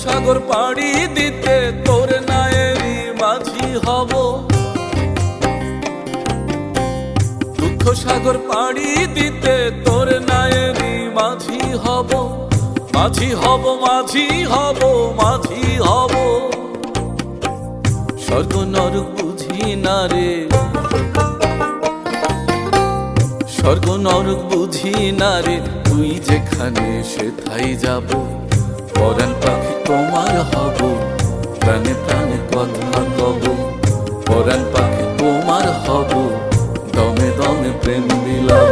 সাগর পাড়ি দিতে তোর নায়েরই মাঝি হব, দুঃখ সাগর পাড়ি দিতে তোর নায়েরই মাঝি হব, মাঝি হব, মাঝি হব, মাঝি হব। স্বর্গ নরক বুঝি না রে, স্বর্গ নরক বুঝি না রে, তুই যেখানে সেথাই যাব। পরাণ পাখি তোমার হব, প্রাণে প্রাণে কথা কব। পরাণ পাখি তোমার হব, দমে দমে প্রেম বিলাব।